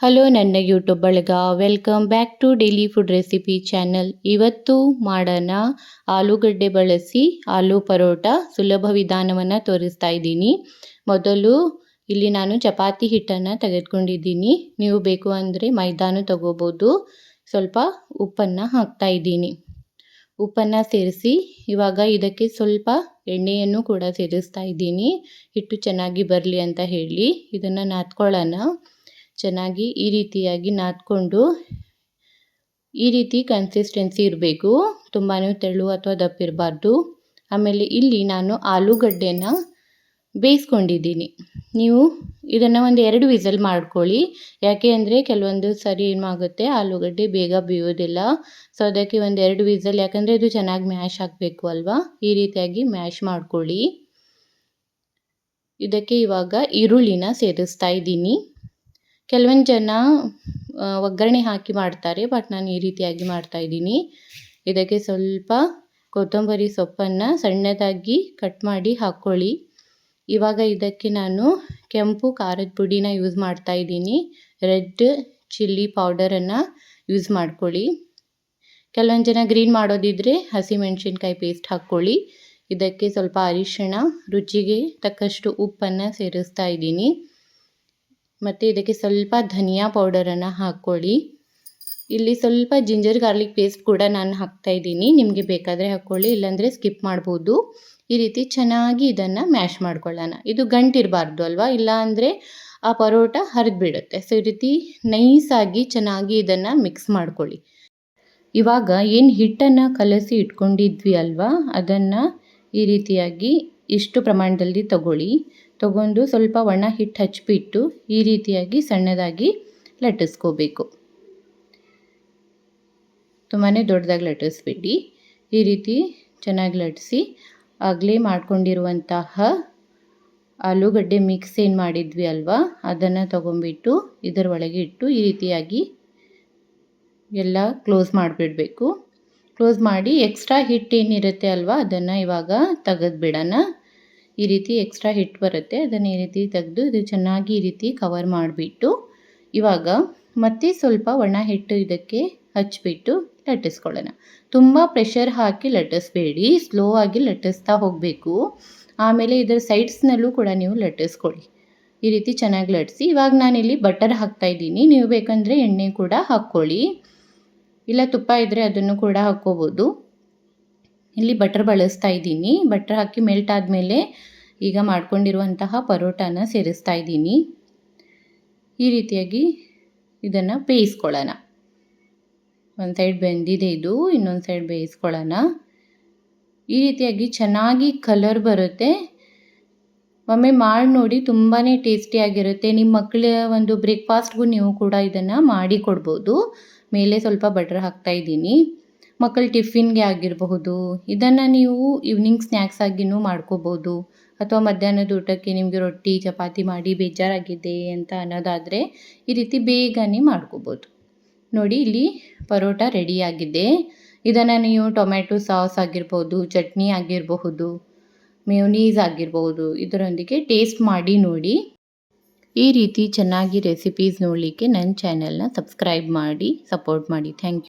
Hello ನನ್ನ YouTube ಬಳಗ, welcome back to daily food recipe channel. ಇವತ್ತು ಮಾಡೋಣ ಆಲೂಗಡ್ಡೆ ಬಳಸಿ ಆಲೂ ಪರೋಟ ಸುಲಭ ವಿಧಾನವನ್ನು ತೋರಿಸ್ತಾ ಇದ್ದೀನಿ. ಮೊದಲು ಇಲ್ಲಿ ನಾನು ಚಪಾತಿ ಹಿಟ್ಟನ್ನು ತೆಗೆದುಕೊಂಡಿದ್ದೀನಿ. ನೀವು ಬೇಕು ಅಂದರೆ ಮೈದಾನು ತಗೋಬೋದು. ಸ್ವಲ್ಪ ಉಪ್ಪನ್ನು ಹಾಕ್ತಾ ಇದ್ದೀನಿ. ಉಪ್ಪನ್ನು ಸೇರಿಸಿ ಇವಾಗ ಇದಕ್ಕೆ ಸ್ವಲ್ಪ ಎಣ್ಣೆಯನ್ನು ಕೂಡ ಸೇರಿಸ್ತಾ ಇದ್ದೀನಿ. ಹಿಟ್ಟು ಚೆನ್ನಾಗಿ ಬರಲಿ ಅಂತ ಹೇಳಿ ಇದನ್ನು ನಾದ್ಕೊಳ್ಳೋಣ. ಚೆನ್ನಾಗಿ ಈ ರೀತಿಯಾಗಿ ನಾದ್ಕೊಂಡು ಈ ರೀತಿ ಕನ್ಸಿಸ್ಟೆನ್ಸಿ ಇರಬೇಕು. ತುಂಬಾ ತೆಳು ಅಥವಾ ದಪ್ಪಿರಬಾರ್ದು. ಆಮೇಲೆ ಇಲ್ಲಿ ನಾನು ಆಲೂಗಡ್ಡೆನ ಬೇಯಿಸ್ಕೊಂಡಿದ್ದೀನಿ. ನೀವು ಇದನ್ನು ಒಂದು 2 ವಿಸಲ್ ಮಾಡ್ಕೊಳ್ಳಿ. ಯಾಕೆ ಅಂದರೆ ಕೆಲವೊಂದು ಸರಿ ಏನಾಗುತ್ತೆ, ಆಲೂಗಡ್ಡೆ ಬೇಗ ಬೇಯೋದಿಲ್ಲ. ಸೊ ಅದಕ್ಕೆ ಒಂದು 2 ವಿಸಲ್, ಯಾಕಂದರೆ ಇದು ಚೆನ್ನಾಗಿ ಮ್ಯಾಶ್ ಆಗಬೇಕು ಅಲ್ವಾ. ಈ ರೀತಿಯಾಗಿ ಮ್ಯಾಶ್ ಮಾಡ್ಕೊಳ್ಳಿ. ಇದಕ್ಕೆ ಇವಾಗ ಈರುಳ್ಳಿನ ಸೇರಿಸ್ತಾ ಇದ್ದೀನಿ. ಕೆಲವೊಂದು ಜನ ಒಗ್ಗರಣೆ ಹಾಕಿ ಮಾಡ್ತಾರೆ, ಬಟ್ ನಾನು ಈ ರೀತಿಯಾಗಿ ಮಾಡ್ತಾಯಿದ್ದೀನಿ. ಇದಕ್ಕೆ ಸ್ವಲ್ಪ ಕೊತ್ತಂಬರಿ ಸೊಪ್ಪನ್ನು ಸಣ್ಣದಾಗಿ ಕಟ್ ಮಾಡಿ ಹಾಕ್ಕೊಳ್ಳಿ. ಇವಾಗ ಇದಕ್ಕೆ ನಾನು ಕೆಂಪು ಖಾರದ ಪುಡಿನ ಯೂಸ್ ಮಾಡ್ತಾಯಿದ್ದೀನಿ. ರೆಡ್ ಚಿಲ್ಲಿ ಪೌಡರನ್ನು ಯೂಸ್ ಮಾಡ್ಕೊಳ್ಳಿ. ಕೆಲವೊಂದು ಜನ ಗ್ರೀನ್ ಮಾಡೋದಿದ್ದರೆ ಹಸಿಮೆಣಸಿನ್ಕಾಯಿ ಪೇಸ್ಟ್ ಹಾಕ್ಕೊಳ್ಳಿ. ಇದಕ್ಕೆ ಸ್ವಲ್ಪ ಅರಿಶಿಣ, ರುಚಿಗೆ ತಕ್ಕಷ್ಟು ಉಪ್ಪನ್ನು ಸೇರಿಸ್ತಾ ಇದ್ದೀನಿ. ಮತ್ತು ಇದಕ್ಕೆ ಸ್ವಲ್ಪ ಧನಿಯಾ ಪೌಡರನ್ನು ಹಾಕ್ಕೊಳ್ಳಿ. ಇಲ್ಲಿ ಸ್ವಲ್ಪ ಜಿಂಜರ್ ಗಾರ್ಲಿಕ್ ಪೇಸ್ಟ್ ಕೂಡ ನಾನು ಹಾಕ್ತಾಯಿದ್ದೀನಿ. ನಿಮಗೆ ಬೇಕಾದರೆ ಹಾಕ್ಕೊಳ್ಳಿ, ಇಲ್ಲಾಂದರೆ ಸ್ಕಿಪ್ ಮಾಡ್ಬೋದು. ಈ ರೀತಿ ಚೆನ್ನಾಗಿ ಇದನ್ನು ಮ್ಯಾಶ್ ಮಾಡ್ಕೊಳ್ಳೋಣ. ಇದು ಗಂಟಿರಬಾರ್ದು ಅಲ್ವಾ, ಇಲ್ಲ ಅಂದರೆ ಆ ಪರೋಟ ಹರಿದ್ಬಿಡುತ್ತೆ. ಸೊ ಈ ರೀತಿ ನೈಸಾಗಿ ಚೆನ್ನಾಗಿ ಇದನ್ನು ಮಿಕ್ಸ್ ಮಾಡ್ಕೊಳ್ಳಿ. ಇವಾಗ ಏನು ಹಿಟ್ಟನ್ನು ಕಲಸಿ ಇಟ್ಕೊಂಡಿದ್ವಿ ಅಲ್ವಾ, ಅದನ್ನು ಈ ರೀತಿಯಾಗಿ ಇಷ್ಟು ಪ್ರಮಾಣದಲ್ಲಿ ತಗೊಂಡು ಸ್ವಲ್ಪ ಒಣ ಹಿಟ್ಟು ಹಚ್ಚಿಬಿಟ್ಟು ಈ ರೀತಿಯಾಗಿ ಸಣ್ಣದಾಗಿ ಲಟ್ಟಿಸ್ಕೋಬೇಕು. ತುಂಬಾ ದೊಡ್ಡದಾಗಿ ಲಟ್ಟಿಸ್ಬಿಡಿ. ಈ ರೀತಿ ಚೆನ್ನಾಗಿ ಲಟ್ಟಿಸಿ ಆಗಲೇ ಮಾಡ್ಕೊಂಡಿರುವಂತಹ ಆಲೂಗಡ್ಡೆ ಮಿಕ್ಸ್ ಏನು ಮಾಡಿದ್ವಿ ಅಲ್ವಾ, ಅದನ್ನು ತಗೊಂಡ್ಬಿಟ್ಟು ಇದರ ಒಳಗೆ ಇಟ್ಟು ಈ ರೀತಿಯಾಗಿ ಎಲ್ಲ ಕ್ಲೋಸ್ ಮಾಡಿಬಿಡಬೇಕು. ಕ್ಲೋಸ್ ಮಾಡಿ ಎಕ್ಸ್ಟ್ರಾ ಹಿಟ್ಟು ಏನಿರುತ್ತೆ ಅಲ್ವಾ, ಅದನ್ನು ಇವಾಗ ತೆಗೆದುಬಿಡೋಣ. ಈ ರೀತಿ ಎಕ್ಸ್ಟ್ರಾ ಹಿಟ್ಟು ಬರುತ್ತೆ, ಅದನ್ನು ಈ ರೀತಿ ತೆಗೆದು ಇದು ಚೆನ್ನಾಗಿ ಈ ರೀತಿ ಕವರ್ ಮಾಡಿಬಿಟ್ಟು ಇವಾಗ ಮತ್ತೆ ಸ್ವಲ್ಪ ಒಣ ಹಿಟ್ಟು ಇದಕ್ಕೆ ಹಚ್ಚಿಬಿಟ್ಟು ಲಟ್ಟಿಸ್ಕೊಳ್ಳೋಣ. ತುಂಬ ಪ್ರೆಷರ್ ಹಾಕಿ ಲಟ್ಟಿಸ್ಬೇಡಿ, ಸ್ಲೋ ಆಗಿ ಲಟ್ಟಿಸ್ತಾ ಹೋಗಬೇಕು. ಆಮೇಲೆ ಇದರ ಸೈಡ್ಸ್ನಲ್ಲೂ ಕೂಡ ನೀವು ಲಟ್ಟಿಸ್ಕೊಳ್ಳಿ. ಈ ರೀತಿ ಚೆನ್ನಾಗಿ ಲಟ್ಟಿಸಿ. ಇವಾಗ ನಾನಿಲ್ಲಿ ಬಟರ್ ಹಾಕ್ತಾಯಿದ್ದೀನಿ. ನೀವು ಬೇಕಂದರೆ ಎಣ್ಣೆ ಕೂಡ ಹಾಕ್ಕೊಳ್ಳಿ, ಇಲ್ಲ ತುಪ್ಪ ಇದ್ದರೆ ಅದನ್ನು ಕೂಡ ಹಾಕ್ಕೋಬೋದು. ಇಲ್ಲಿ ಬಟರ್ ಬಳಸ್ತಾ ಇದ್ದೀನಿ. ಬಟರ್ ಹಾಕಿ ಮೆಲ್ಟ್ ಆದಮೇಲೆ ಈಗ ಮಾಡ್ಕೊಂಡಿರುವಂತಹ ಪರೋಟಾನ ಸೇರಿಸ್ತಾ ಇದ್ದೀನಿ. ಈ ರೀತಿಯಾಗಿ ಇದನ್ನು ಬೇಯಿಸ್ಕೊಳ್ಳೋಣ. ಒಂದು ಸೈಡ್ ಬೆಂದಿದೆ, ಇದು ಇನ್ನೊಂದು ಸೈಡ್ ಬೇಯಿಸ್ಕೊಳ್ಳೋಣ. ಈ ರೀತಿಯಾಗಿ ಚೆನ್ನಾಗಿ ಕಲರ್ ಬರುತ್ತೆ. ಒಮ್ಮೆ ಮಾಡಿ ನೋಡಿ, ತುಂಬಾ ಟೇಸ್ಟಿಯಾಗಿರುತ್ತೆ. ನಿಮ್ಮ ಮಕ್ಕಳ ಒಂದು ಬ್ರೇಕ್ಫಾಸ್ಟ್ಗೂ ನೀವು ಕೂಡ ಇದನ್ನು ಮಾಡಿ ಕೊಡ್ಬೋದು. ಮೇಲೆ ಸ್ವಲ್ಪ ಬಟರ್ ಹಾಕ್ತಾಯಿದ್ದೀನಿ. ಮಕ್ಕಳ ಟಿಫಿನ್ಗೆ ಆಗಿರಬಹುದು. ಇದನ್ನು ನೀವು ಈವ್ನಿಂಗ್ ಸ್ನ್ಯಾಕ್ಸ್ ಆಗಿಯೂ ಮಾಡ್ಕೋಬೋದು. ಅಥವಾ ಮಧ್ಯಾಹ್ನದ ಊಟಕ್ಕೆ ನಿಮಗೆ ರೊಟ್ಟಿ ಚಪಾತಿ ಮಾಡಿ ಬೇಜಾರಾಗಿದೆ ಅಂತ ಅನ್ನೋದಾದರೆ ಈ ರೀತಿ ಬೇಗನೆ ಮಾಡ್ಕೋಬೋದು. ನೋಡಿ, ಇಲ್ಲಿ ಪರೋಟ ರೆಡಿಯಾಗಿದೆ. ಇದನ್ನು ನೀವು ಟೊಮೆಟೊ ಸಾಸ್ ಆಗಿರ್ಬೋದು, ಚಟ್ನಿ ಆಗಿರಬಹುದು, ಮೆಯೋನೀಸ್ ಆಗಿರ್ಬೋದು, ಇದರೊಂದಿಗೆ ಟೇಸ್ಟ್ ಮಾಡಿ ನೋಡಿ. ಈ ರೀತಿ ಚೆನ್ನಾಗಿ ರೆಸಿಪೀಸ್ ನೋಡಲಿಕ್ಕೆ ನನ್ನ ಚಾನಲ್ನ ಸಬ್ಸ್ಕ್ರೈಬ್ ಮಾಡಿ ಸಪೋರ್ಟ್ ಮಾಡಿ. Thank you.